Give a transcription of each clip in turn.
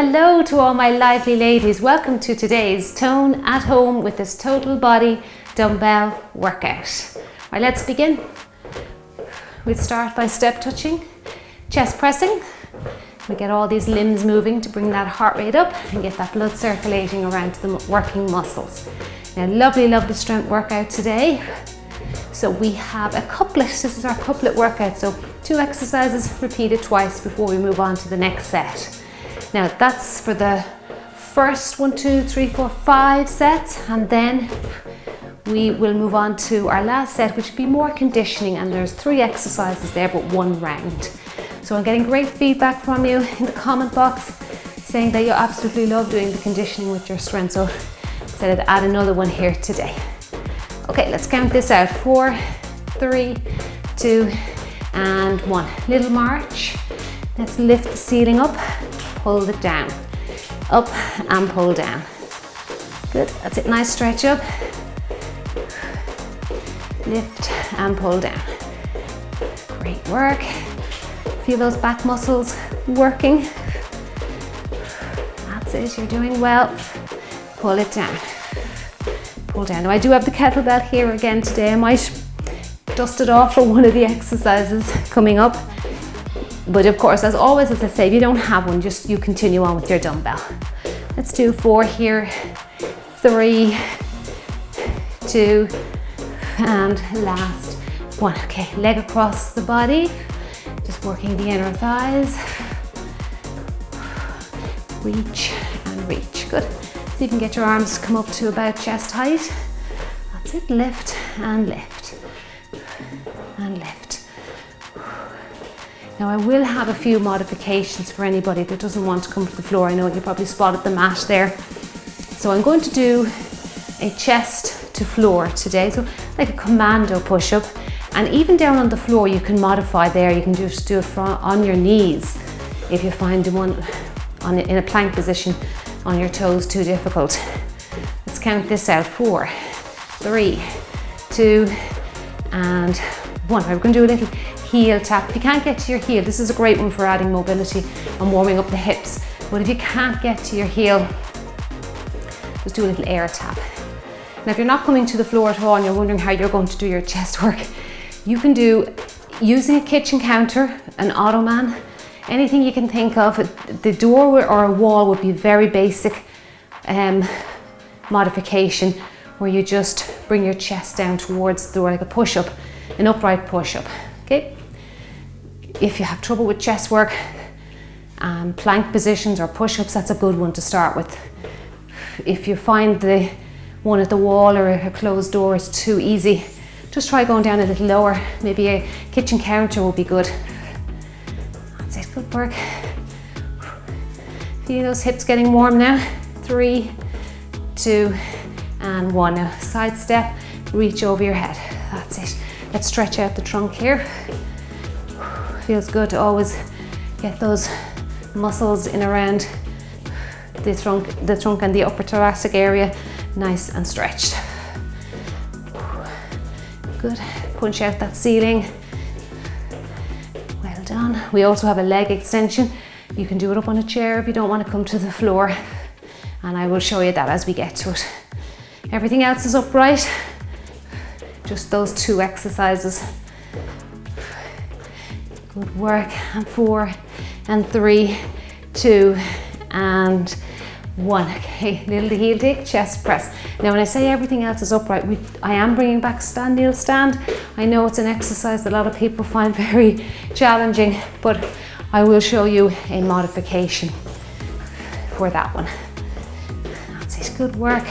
Hello to all my lively ladies. Welcome to today's Tone at Home with this Total Body Dumbbell workout. Right, let's begin. We'll start by step touching, chest pressing. We get all these limbs moving to bring that heart rate up and get that blood circulating around to the working muscles. Now, lovely strength workout today. So we have a couplet. This is our couplet workout. So 2 exercises repeated twice before we move on to the next set. Now that's for the first 1, 2, 3, 4, 5 sets, and then we will move on to our last set, which will be more conditioning, and there's 3 exercises there but 1 round. So I'm getting great feedback from you in the comment box saying that you absolutely love doing the conditioning with your strength, so I said I'd add another one here today. Okay, let's count this out. 4, 3, 2, and 1. Little march. Let's lift the ceiling up, pull it down, up and pull down. Good, that's it, nice stretch up. Lift and pull down. Great work. Feel those back muscles working. That's it, you're doing well. Pull it down. Pull down. Now I do have the kettlebell here again today. I might dust it off for one of the exercises coming up. But of course, as always, as I say, if you don't have one, just you continue on with your dumbbell. Let's do 4 here. 3, 2, and last 1. Okay, leg across the body. Just working the inner thighs. Reach and reach. Good. So you can get your arms to come up to about chest height. That's it. Lift and lift. And lift. Now I will have a few modifications for anybody that doesn't want to come to the floor. I know you probably spotted the mat there. So I'm going to do a chest to floor today. So like a commando push-up. And even down on the floor you can modify there. You can just do it on your knees if you find one in a plank position on your toes too difficult. Let's count this out. 4, 3, 2, and 1. We're going to do a little heel tap. If you can't get to your heel, this is a great one for adding mobility and warming up the hips. But if you can't get to your heel, just do a little air tap. Now if you're not coming to the floor at all and you're wondering how you're going to do your chest work, you can do using a kitchen counter, an ottoman, anything you can think of. The door or a wall would be very basic modification where you just bring your chest down towards the door like a push-up, an upright push-up. Okay. If you have trouble with chest work, plank positions or push-ups, that's a good one to start with. If you find the one at the wall or a closed door is too easy, just try going down a little lower. Maybe a kitchen counter will be good. That's it, good work. Feel those hips getting warm now. 3, 2, and 1. Now side step, reach over your head. That's it. Let's stretch out the trunk here. Feels good to always get those muscles in around the trunk and the upper thoracic area nice and stretched. Good. Punch out that ceiling. Well done. We also have a leg extension. You can do it up on a chair if you don't want to come to the floor, and I will show you that as we get to it. Everything else is upright. Just those 2 exercises. Good work. And 4, and 3, 2, and 1. Okay, little heel dig, chest press. Now when I say everything else is upright, I am bringing back stand, kneel, stand. I know it's an exercise that a lot of people find very challenging, but I will show you a modification for that one. That's it, good work.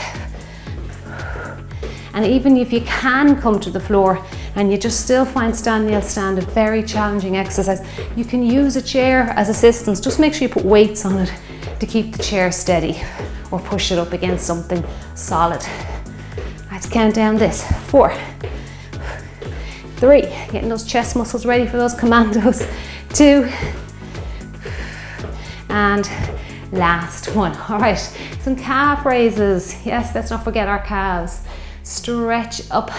And even if you can come to the floor and you just still find stand, kneel, stand a very challenging exercise, you can use a chair as assistance. Just make sure you put weights on it to keep the chair steady or push it up against something solid. Let's count down this. 4, 3, getting those chest muscles ready for those commandos. 2, and last 1. All right, some calf raises. Yes, let's not forget our calves. Stretch up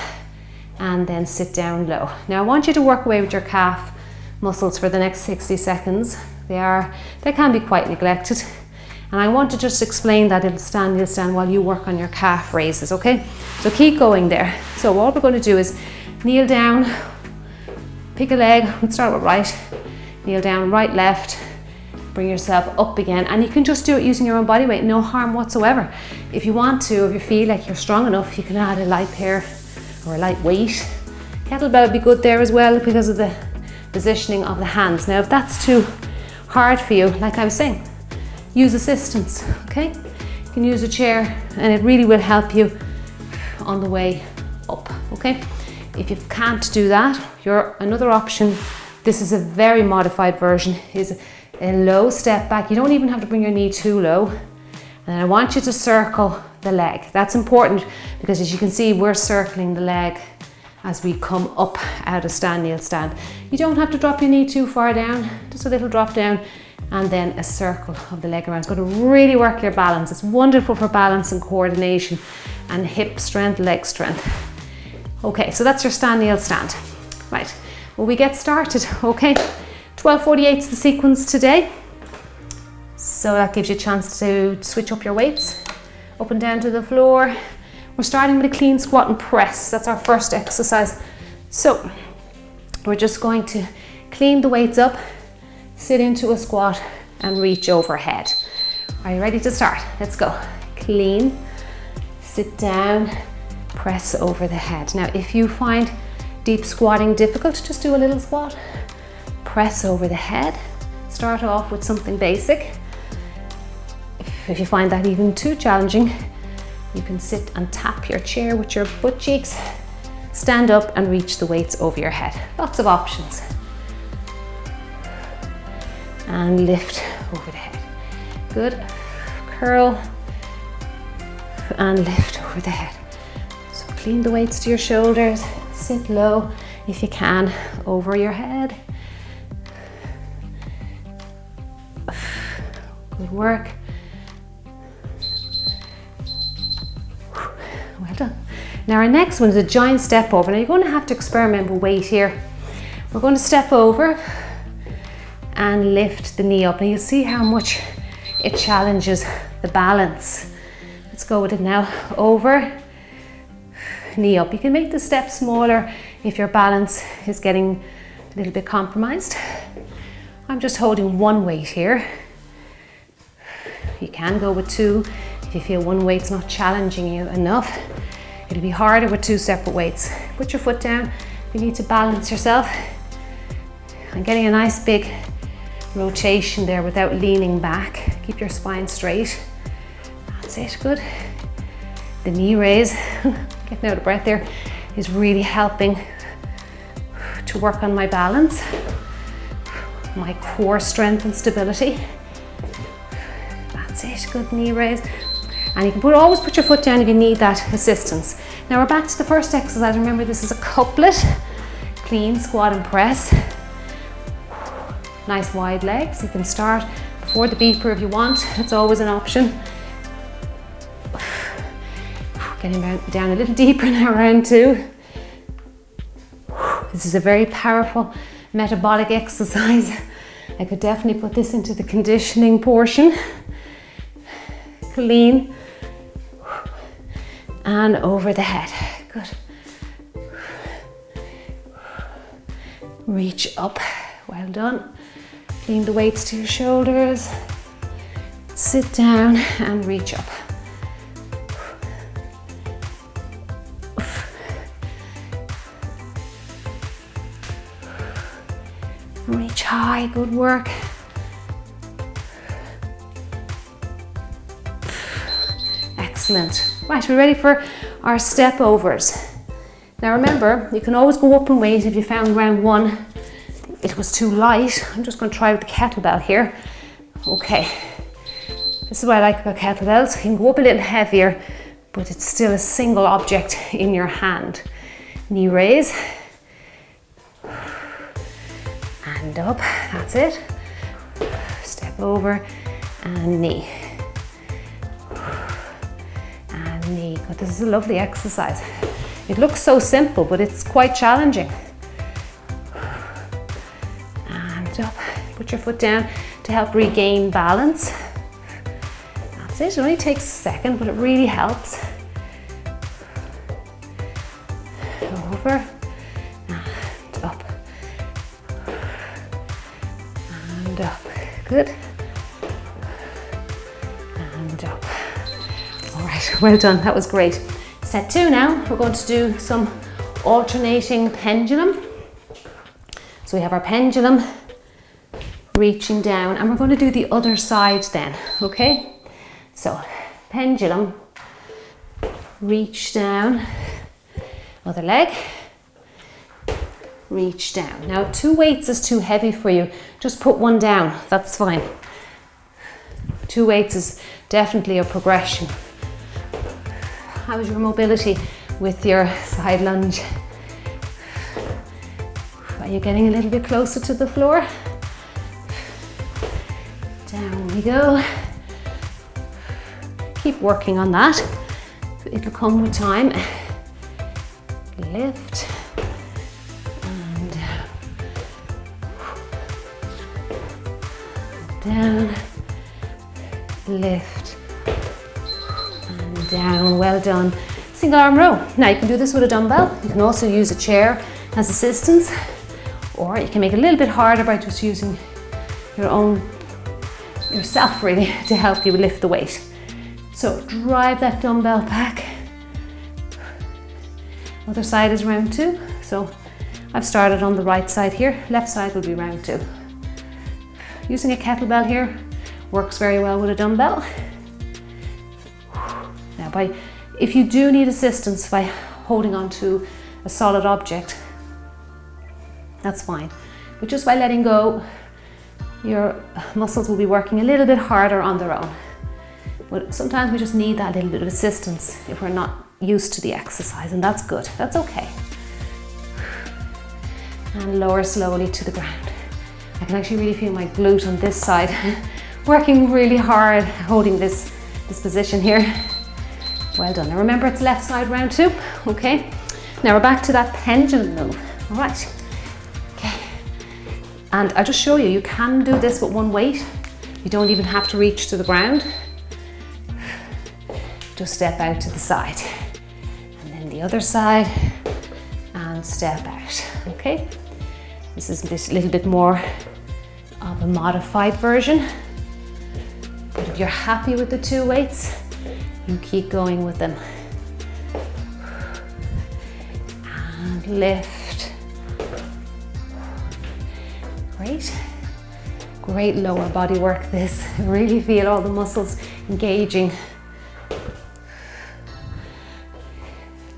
and then sit down low. Now I want you to work away with your calf muscles for the next 60 seconds. They can be quite neglected. And I want to just explain that little stand while you work on your calf raises, okay? So keep going there. So what we're going to do is kneel down, pick a leg, let's start with right, kneel down, right, left, bring yourself up again, and you can just do it using your own body weight, no harm whatsoever. If you want to, if you feel like you're strong enough, you can add a light pair or a light weight. Kettlebell would be good there as well because of the positioning of the hands. Now if that's too hard for you, like I was saying, use assistance, okay? You can use a chair and it really will help you on the way up, okay? If you can't do that, another option, this is a very modified version, is a low step back. You don't even have to bring your knee too low. And I want you to circle the leg. That's important because as you can see, we're circling the leg as we come up out of stand, kneel, stand. You don't have to drop your knee too far down, just a little drop down and then a circle of the leg around. It's going to really work your balance. It's wonderful for balance and coordination and hip strength, leg strength. Okay, so that's your stand, kneel, stand. Right, well we get started, okay? 12:48 is the sequence today. So that gives you a chance to switch up your weights, up and down to the floor. We're starting with a clean squat and press. That's our first exercise. So we're just going to clean the weights up, sit into a squat and reach overhead. Are you ready to start? Let's go. Clean, sit down, press over the head. Now if you find deep squatting difficult, just do a little squat. Press over the head. Start off with something basic. If you find that even too challenging, you can sit and tap your chair with your butt cheeks, stand up and reach the weights over your head. Lots of options. And lift over the head. Good. Curl and lift over the head. So clean the weights to your shoulders, sit low if you can over your head. Good work. Well done. Now our next one is a giant step over. Now you're going to have to experiment with weight here. We're going to step over and lift the knee up. And you'll see how much it challenges the balance. Let's go with it now. Over, knee up. You can make the step smaller if your balance is getting a little bit compromised. I'm just holding one weight here. You can go with two if you feel one weight's not challenging you enough. It'll be harder with two separate weights. Put your foot down. You need to balance yourself. And getting a nice big rotation there without leaning back. Keep your spine straight. That's it, good. The knee raise, getting out of breath there, is really helping to work on my balance, my core strength and stability. That's it, good knee raise. And you can always put your foot down if you need that assistance. Now we're back to the first exercise. Remember, this is a couplet. Clean squat and press. Nice wide legs. You can start before the beeper if you want. It's always an option. Getting down a little deeper now, round two. This is a very powerful metabolic exercise. I could definitely put this into the conditioning portion. Clean and over the head. Good. Reach up. Well done. Clean the weights to your shoulders. Sit down and reach up. Reach high, good work. Excellent. Right, we're ready for our step overs. Now remember, you can always go up in weight if you found round one it was too light. I'm just going to try with the kettlebell here. Okay, this is what I like about kettlebells. You can go up a little heavier, but it's still a single object in your hand. Knee raise. And up, that's it. Step over and knee. And knee. God, this is a lovely exercise. It looks so simple, but it's quite challenging. And up, put your foot down to help regain balance. That's it. It only takes a second, but it really helps. Over and up and up. Good. And up. All right, well done. That was great. Set 2 now. We're going to do some alternating pendulum. So we have our pendulum reaching down, and we're going to do the other side then, okay? So pendulum, reach down, other leg, reach down. Now if 2 weights is too heavy for you, just put 1 down, that's fine. 2 weights is definitely a progression. How's your mobility with your side lunge? Are you getting a little bit closer to the floor? Down we go. Keep working on that. It'll come with time. Lift and down, lift and down. Well done. Single arm row. Now you can do this with a dumbbell. You can also use a chair as assistance, or you can make it a little bit harder by just using yourself really to help you lift the weight. So drive that dumbbell back. Other side is round 2. So I've started on the right side here. Left side will be round 2. Using a kettlebell here works very well with a dumbbell. Now if you do need assistance by holding on to a solid object, that's fine. But just by letting go, your muscles will be working a little bit harder on their own. But sometimes we just need that little bit of assistance if we're not used to the exercise, and that's good. That's okay. And lower slowly to the ground. I can actually really feel my glute on this side working really hard, holding this position here. Well done. Now remember, it's left side round 2, okay? Now we're back to that pendulum move, all right? Okay. And I'll just show you, you can do this with 1 weight. You don't even have to reach to the ground. Just step out to the side. And then the other side, and step out, okay? This is this little bit more of a modified version. But if you're happy with the 2 weights, you keep going with them. And lift. Great. Great lower body work this. Really feel all the muscles engaging.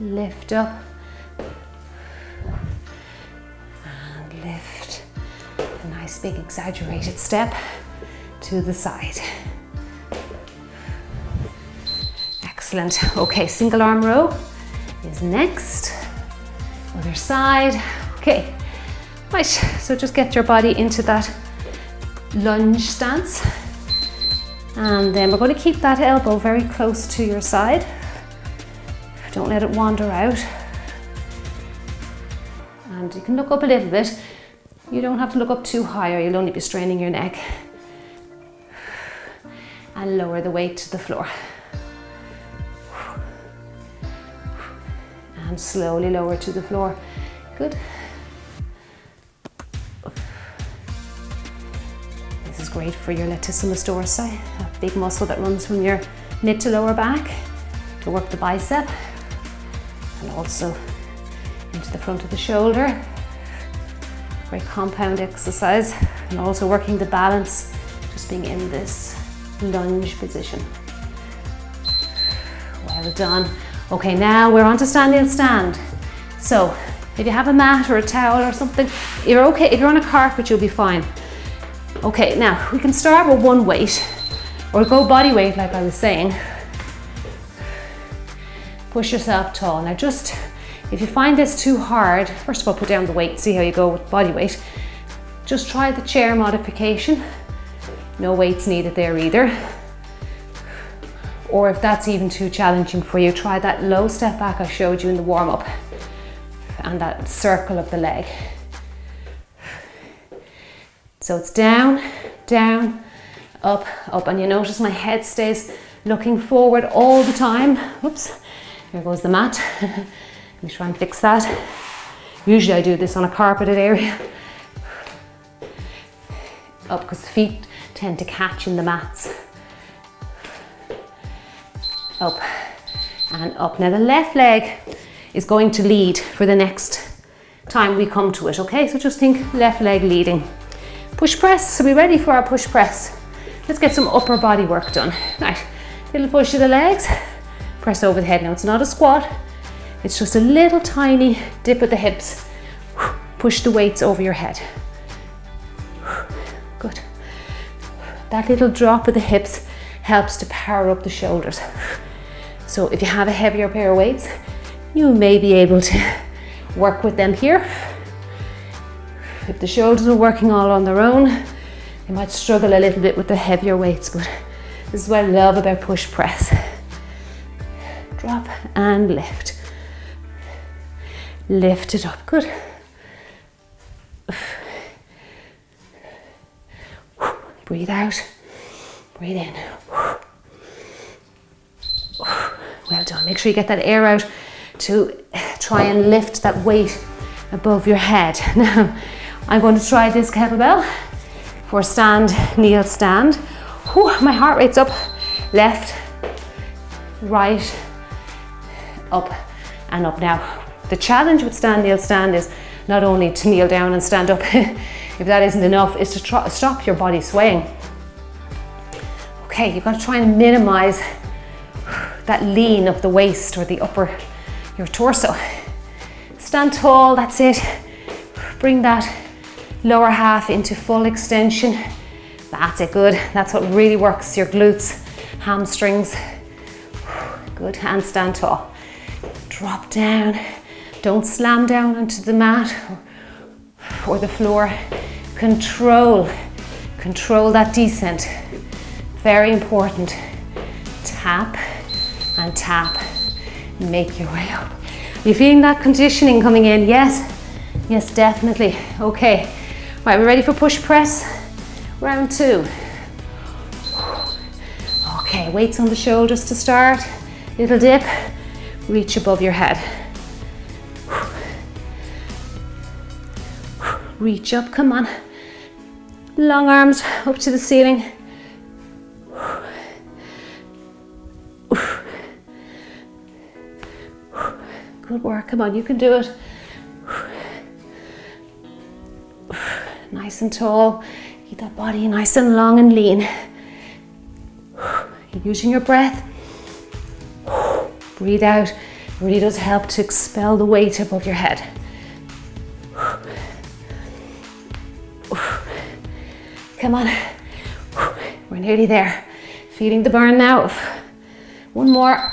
Lift up. And lift. A nice big exaggerated step to the side. Excellent. Okay, single arm row is next. Other side. Okay. Right, so just get your body into that lunge stance. And then we're going to keep that elbow very close to your side. Don't let it wander out. And you can look up a little bit. You don't have to look up too high or you'll only be straining your neck. And lower the weight to the floor. And slowly lower to the floor. Good. This is great for your latissimus dorsi, that big muscle that runs from your mid to lower back to work the bicep and also into the front of the shoulder. Great compound exercise, and also working the balance, just being in this lunge position. Well done. Okay, now we're on to standing stand. So if you have a mat or a towel or something, you're okay. If you're on a carpet, you'll be fine. Okay, now we can start with 1 weight or go body weight like I was saying. Push yourself tall. Now just, if you find this too hard, first of all put down the weight, see how you go with body weight. Just try the chair modification. No weights needed there either. Or if that's even too challenging for you, try that low step back I showed you in the warm-up and that circle of the leg. So it's down, down, up, up, and you notice my head stays looking forward all the time. Oops, here goes the mat. Let me try and fix that. Usually I do this on a carpeted area. Up, because the feet tend to catch in the mats. Up and up. Now the left leg is going to lead for the next time we come to it, okay? So just think left leg leading. Push press, so we're ready for our push press. Let's get some upper body work done. Right, little push of the legs, press over the head. Now it's not a squat, it's just a little tiny dip of the hips. Push the weights over your head. Good. That little drop of the hips helps to power up the shoulders. So if you have a heavier pair of weights, you may be able to work with them here. If the shoulders are working all on their own, they might struggle a little bit with the heavier weights, but this is what I love about push press. Drop and lift. Lift it up, good. Breathe out, breathe in. Well done. Make sure you get that air out to try and lift that weight above your head. Now, I'm going to try this kettlebell for stand, kneel, stand. Whew, my heart rate's up. Left, right, up and up. Now, the challenge with stand, kneel, stand is not only to kneel down and stand up, if that isn't enough, is to stop your body swaying. Okay, you've got to try and minimize that lean of the waist or the upper, your torso. Stand tall, that's it. Bring that lower half into full extension. That's it, good. That's what really works your glutes, hamstrings. Good, and stand tall. Drop down. Don't slam down onto the mat or the floor. Control that descent. Very important. Tap and tap. Make your way up. Are you feeling that conditioning coming in? Yes? Yes, definitely. Okay. Right, we're ready for push press. Round 2. Okay, weights on the shoulders to start. Little dip. Reach above your head. Reach up, come on. Long arms up to the ceiling. Good work, come on, you can do it. Nice and tall. Keep that body nice and long and lean. Using your breath. Breathe out. It really does help to expel the weight above your head. Come on. We're nearly there. Feeling the burn now. One more.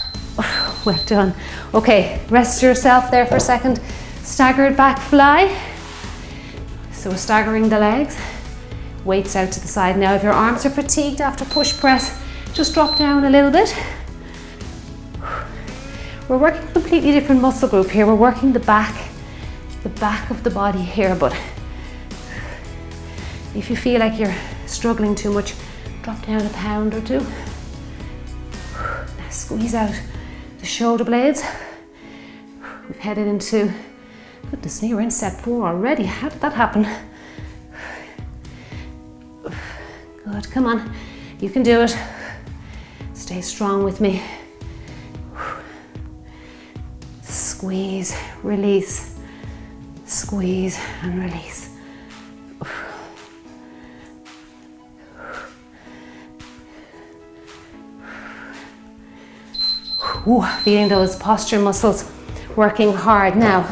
Well done. Okay, rest yourself there for a second. Staggered back fly. So we're staggering the legs. Weights out to the side. Now if your arms are fatigued after push press, just drop down a little bit. We're working a completely different muscle group here. We're working the back of the body here, but if you feel like you're struggling too much, drop down a pound or two. Now squeeze out the shoulder blades. We've headed into, goodness me, we're in set 4 already. How did that happen? Good, come on, you can do it. Stay strong with me. Squeeze, release, squeeze and release. Ooh, feeling those posture muscles working hard. Now,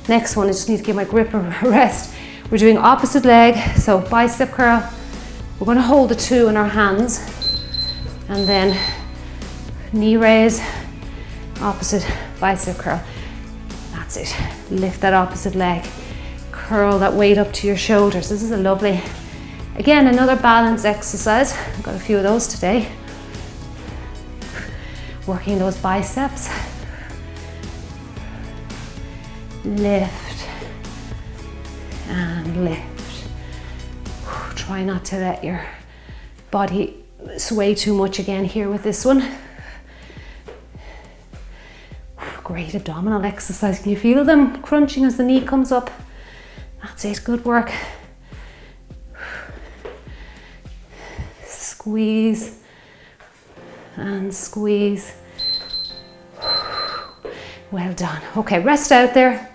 next one, I just need to give my grip a rest. We're doing opposite leg, so bicep curl. We're going to hold the 2 in our hands and then knee raise, opposite bicep curl. That's it. Lift that opposite leg. Curl that weight up to your shoulders. This is a lovely, again, another balance exercise. I've got a few of those today. Working those biceps. Lift and lift. Try not to let your body sway too much again here with this one. great abdominal exercise. Can you feel them crunching as the knee comes up? That's it, good work. Squeeze and squeeze. Well done. Okay, rest out there.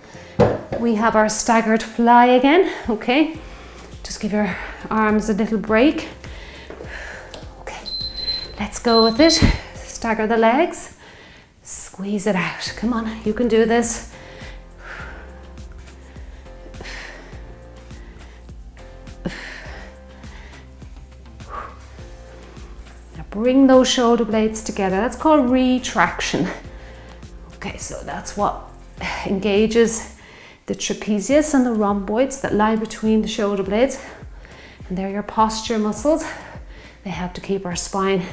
We have our staggered fly again, okay? Just give your arms a little break. Okay, let's go with it. Stagger the legs. Squeeze it out. Come on, you can do this. Now bring those shoulder blades together. That's called retraction. Okay, so that's what engages the trapezius and the rhomboids that lie between the shoulder blades. And they're your posture muscles. They help to keep our spine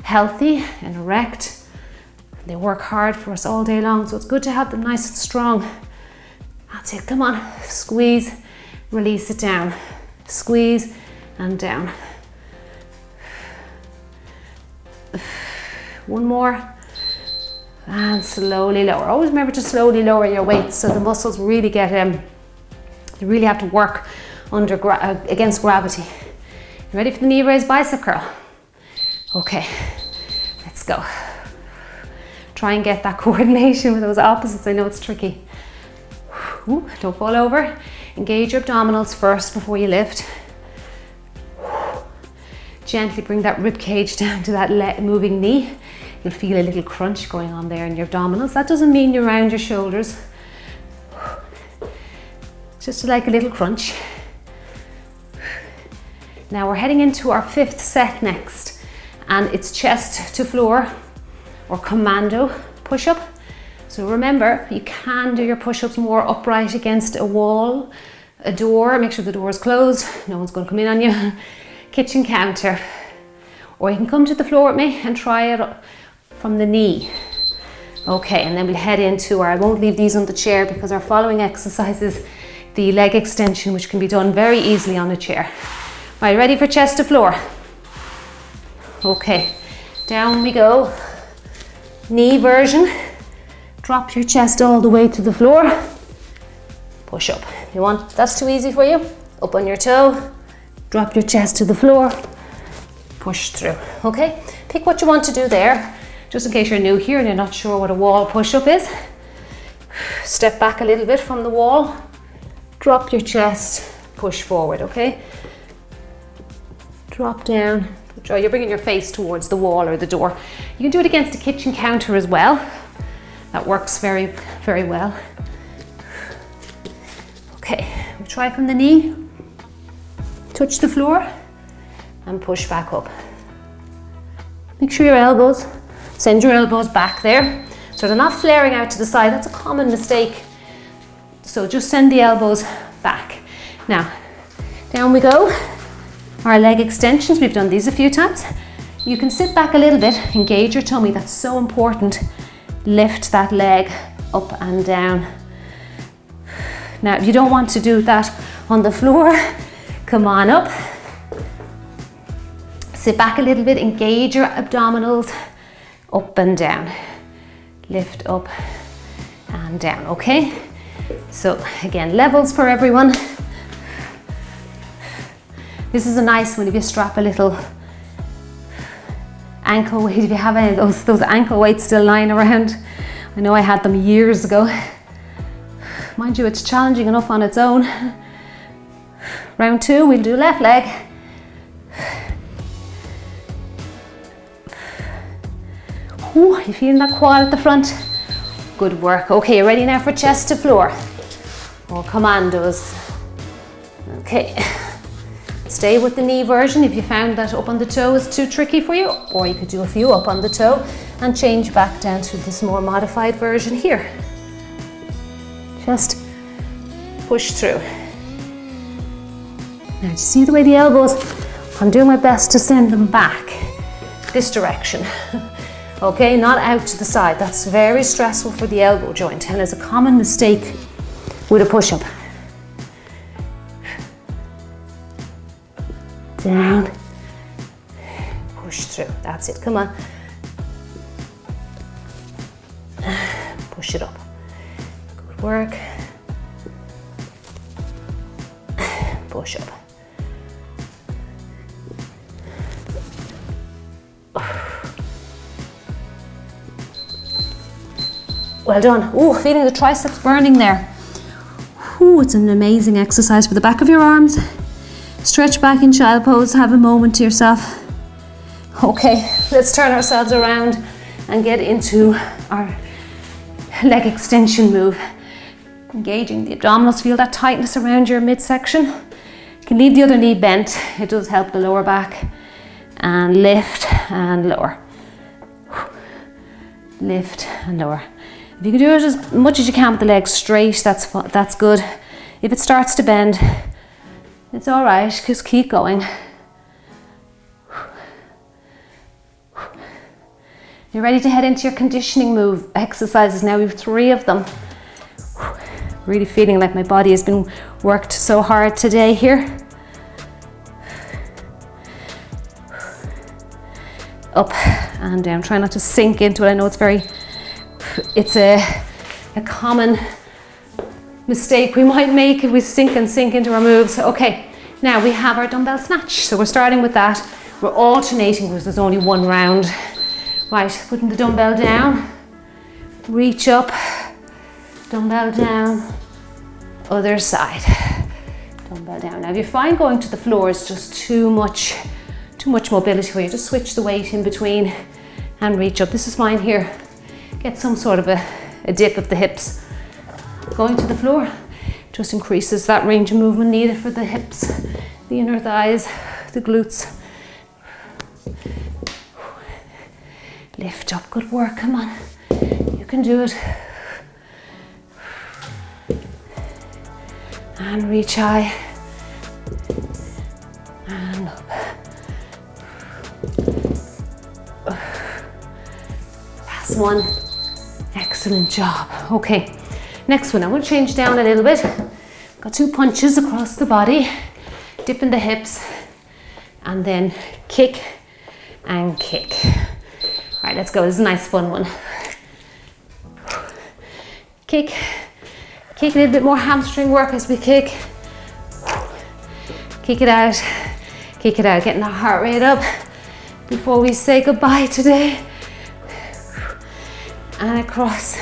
healthy and erect. They work hard for us all day long, so it's good to have them nice and strong. That's it, come on. Squeeze, release it down. Squeeze and down. One more. And slowly lower. Always remember to slowly lower your weight so the muscles really get, they really have to work against gravity. You ready for the knee raise bicep curl? Okay, let's go. Try and get that coordination with those opposites. I know it's tricky. Ooh, don't fall over. Engage your abdominals first before you lift. Gently bring that rib cage down to that moving knee. You'll feel a little crunch going on there in your abdominals. That doesn't mean you round your shoulders. Just like a little crunch. Now we're heading into our 5th set next, and it's chest to floor or commando push-up. So remember, you can do your push-ups more upright against a wall, a door. Make sure the door is closed. No one's going to come in on you. Kitchen counter. Or you can come to the floor with me and try it from the knee. Okay, and then we'll head into I won't leave these on the chair because our following exercise is the leg extension, which can be done very easily on a chair. Right, ready for chest to floor? Okay, down we go. Knee version. Drop your chest all the way to the floor. Push up. You want, that's too easy for you? Up on your toe. Drop your chest to the floor. Push through, okay? Pick what you want to do there. Just in case you're new here and you're not sure what a wall push-up is. Step back a little bit from the wall. Drop your chest, push forward, okay? Drop down. You're bringing your face towards the wall or the door. You can do it against a kitchen counter as well. That works very, very well. Okay, we'll try from the knee. Touch the floor and push back up. Make sure your elbows, send your elbows back there so they're not flaring out to the side. That's a common mistake. So just send the elbows back. Now, down we go. Our leg extensions, we've done these a few times. You can sit back a little bit, engage your tummy, that's so important. Lift that leg up and down. Now, if you don't want to do that on the floor, come on up. Sit back a little bit, engage your abdominals, up and down. Lift up and down, okay? So again, levels for everyone. This is a nice one if you strap a little ankle weight, if you have any of those ankle weights still lying around. I know I had them years ago. Mind you, it's challenging enough on its own. Round 2, we'll do left leg. Ooh, you feeling that quad at the front? Good work. Okay, you ready now for chest to floor or commandos? Okay. Stay with the knee version if you found that up on the toe is too tricky for you, or you could do a few up on the toe and change back down to this more modified version here. Just push through. Now, do you see the way the elbows? I'm doing my best to send them back this direction. Okay, not out to the side. That's very stressful for the elbow joint and is a common mistake with a push-up. Down, push through, that's it, come on. push it up. Good work. Push up. Well done. Oh, feeling the triceps burning there. Oh, it's an amazing exercise for the back of your arms. Stretch back in child pose, have a moment to yourself. Okay, let's turn ourselves around and get into our leg extension move. Engaging the abdominals, feel that tightness around your midsection. You can leave the other knee bent, it does help the lower back. And lift and lower. Lift and lower. If you can do it as much as you can with the legs straight, that's good. If it starts to bend, it's all right, just keep going. You're ready to head into your conditioning move exercises now. We have 3 of them. Really feeling like my body has been worked so hard today here. Up and down. Try not to sink into it. I know it's a common mistake we might make if we sink into our moves. Okay, now we have our dumbbell snatch. So we're starting with that. We're alternating because there's only 1 round. Right, putting the dumbbell down, reach up, dumbbell down, other side, dumbbell down. Now if you find going to the floor is just too much mobility for you, just switch the weight in between and reach up. This is fine here. Get some sort of a dip of the hips. Going to the floor just increases that range of movement needed for the hips, the inner thighs, the glutes. Lift up, good work, come on. You can do it. And reach high. And up. Last one. Excellent job. Okay, next one. I'm going to change down a little bit. Got 2 punches across the body. Dip in the hips. And then kick and kick. All right, let's go. This is a nice fun one. Kick. Kick, a little bit more hamstring work as we kick. Kick it out. Kick it out. Getting our heart rate up before we say goodbye today. And across.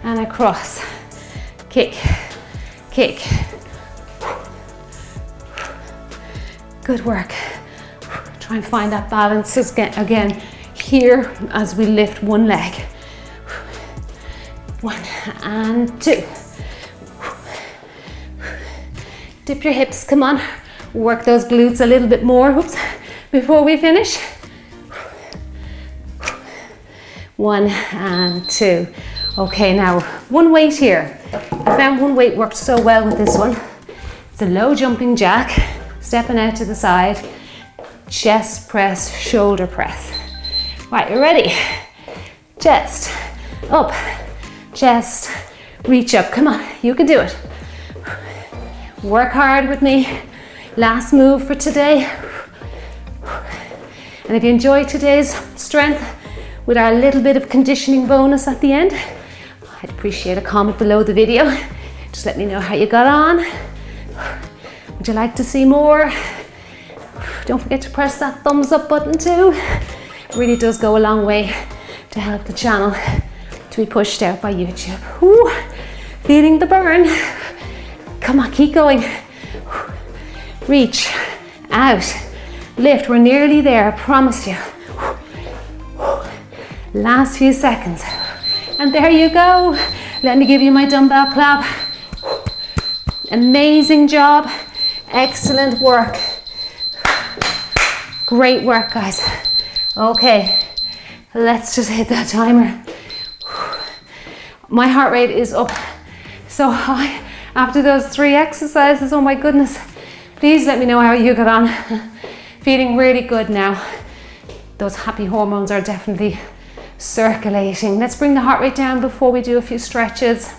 And across. Kick. Kick. Good work. Try and find that balance again. Here as we lift 1 leg. 1 and 2. Dip your hips, come on. Work those glutes a little bit more, oops, before we finish. 1 and 2. Okay, now 1 weight here. I found 1 weight worked so well with this one. It's a low jumping jack, stepping out to the side, chest press, shoulder press. Right, you're ready. Chest, up, chest, reach up. Come on, you can do it. Work hard with me. Last move for today. And if you enjoyed today's strength with our little bit of conditioning bonus at the end, I'd appreciate a comment below the video. Just let me know how you got on. Would you like to see more? Don't forget to press that thumbs up button too. It really does go a long way to help the channel to be pushed out by YouTube. Ooh, feeling the burn. Come on, keep going. Reach out, lift. We're nearly there, I promise you. Last few seconds. And there you go. Let me give you my dumbbell clap. Amazing job. Excellent work. Great work, guys. Okay, let's just hit that timer. My heart rate is up so high after those 3 exercises. Oh my goodness. Please let me know how you got on. Feeling really good now. Those happy hormones are definitely circulating. Let's bring the heart rate down before we do a few stretches.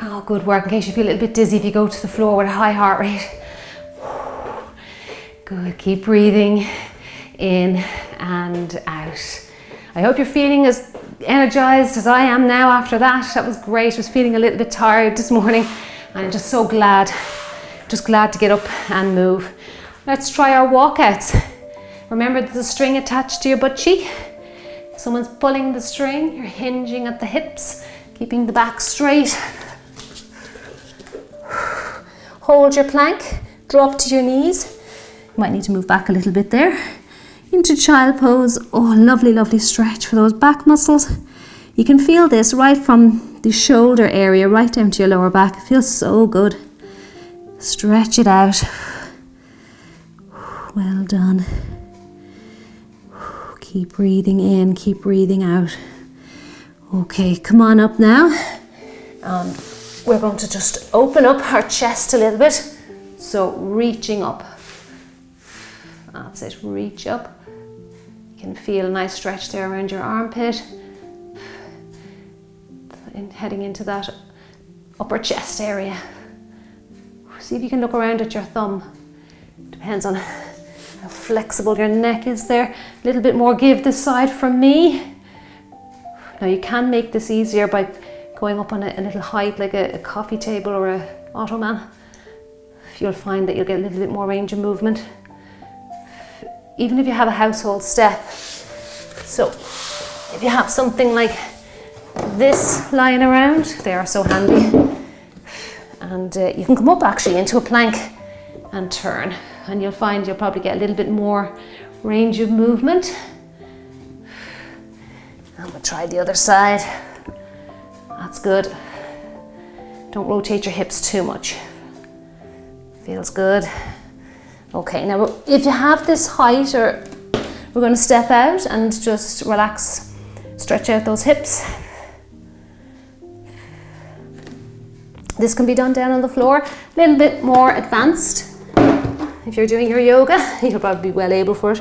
Oh, good work. In case you feel a little bit dizzy if you go to the floor with a high heart rate. Good, keep breathing in and out. I hope you're feeling as energized as I am now after that. That was great. I was feeling a little bit tired this morning, and I'm just so glad, to get up and move. Let's try our walkouts. Remember, there's a string attached to your butt cheek. Someone's pulling the string, you're hinging at the hips, keeping the back straight. Hold your plank, drop to your knees. You might need to move back a little bit there. Into child pose. Oh, lovely, lovely stretch for those back muscles. You can feel this right from the shoulder area right down to your lower back. It feels so good. Stretch it out. Well done. Keep breathing in, keep breathing out. Okay, come on up now. We're going to just open up our chest a little bit. So reaching up. That's it, reach up. You can feel a nice stretch there around your armpit. And heading into that upper chest area. See if you can look around at your thumb. Depends on how flexible your neck is there. A little bit more give this side from me. Now you can make this easier by going up on a little height like a coffee table or a ottoman. You'll find that you'll get a little bit more range of movement. Even if you have a household step. So if you have something like this lying around, they are so handy. And you can come up actually into a plank and turn. And you'll find you'll probably get a little bit more range of movement. And we'll try the other side. That's good. Don't rotate your hips too much. Feels good. Okay, now if you have this height, or we're going to step out and just relax, stretch out those hips. This can be done down on the floor, a little bit more advanced. If you're doing your yoga, you'll probably be well able for it.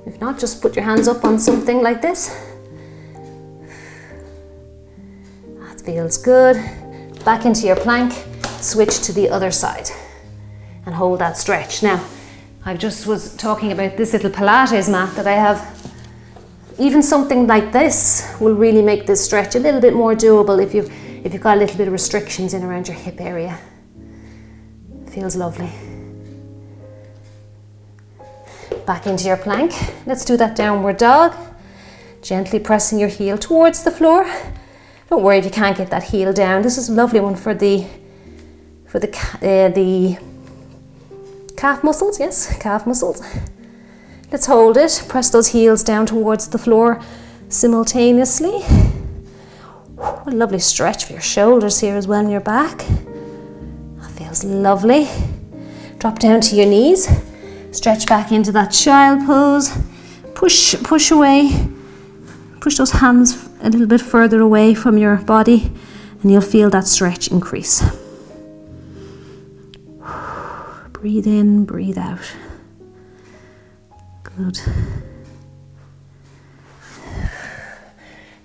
If not, just put your hands up on something like this. That feels good. Back into your plank, switch to the other side and hold that stretch. Now, I just was talking about this little Pilates mat that I have. Even something like this will really make this stretch a little bit more doable if you've got a little bit of restrictions in around your hip area. Feels lovely. Back into your plank. Let's do that downward dog. Gently pressing your heel towards the floor. Don't worry if you can't get that heel down. This is a lovely one for the calf muscles. Yes, calf muscles. Let's hold it. Press those heels down towards the floor simultaneously. What a lovely stretch for your shoulders here as well in your back. That feels lovely. Drop down to your knees. Stretch back into that child pose. Push away. Push those hands a little bit further away from your body and you'll feel that stretch increase. Breathe in, breathe out. Good.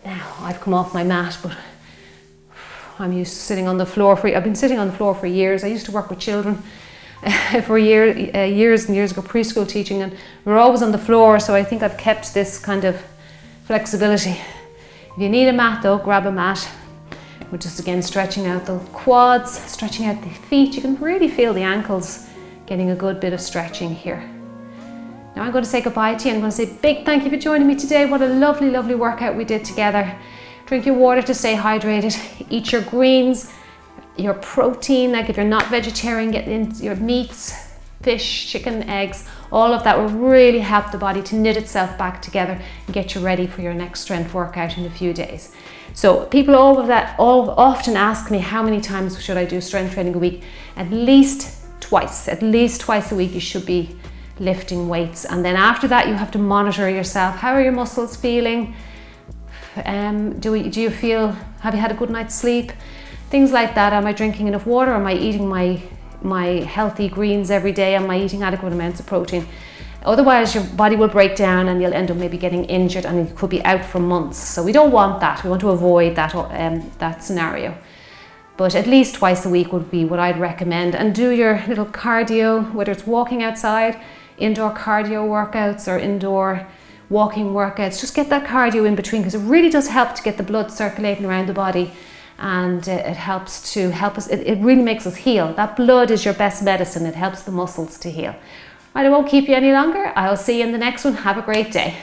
Now, I've come off my mat, but I'm used to sitting on the floor. I've been sitting on the floor for years. I used to work with children for years and years ago, preschool teaching, and we're always on the floor, so I think I've kept this kind of flexibility. If you need a mat though, grab a mat. We're just again stretching out the quads, stretching out the feet. You can really feel the ankles getting a good bit of stretching here. Now I'm going to say goodbye to you. I'm going to say a big thank you for joining me today. What a lovely, lovely workout we did together. Drink your water to stay hydrated. Eat your greens, your protein, like if you're not vegetarian, get in your meats, fish, chicken, eggs. All of that will really help the body to knit itself back together and get you ready for your next strength workout in a few days. So people often ask me, how many times should I do strength training a week? At least twice a week you should be lifting weights, and then after that you have to monitor yourself. How are your muscles feeling? Do you feel, have you had a good night's sleep? Things like that. Am I drinking enough water? Am I eating my healthy greens every day? Am I eating adequate amounts of protein? Otherwise your body will break down and you'll end up maybe getting injured and you could be out for months. So we don't want that. We want to avoid that scenario. But at least twice a week would be what I'd recommend. And do your little cardio, whether it's walking outside, indoor cardio workouts or indoor walking workouts. Just get that cardio in between, because it really does help to get the blood circulating around the body, and it helps us, it really makes us heal. That blood is your best medicine. It helps the muscles to heal. Right, I won't keep you any longer. I'll see you in the next one. Have a great day.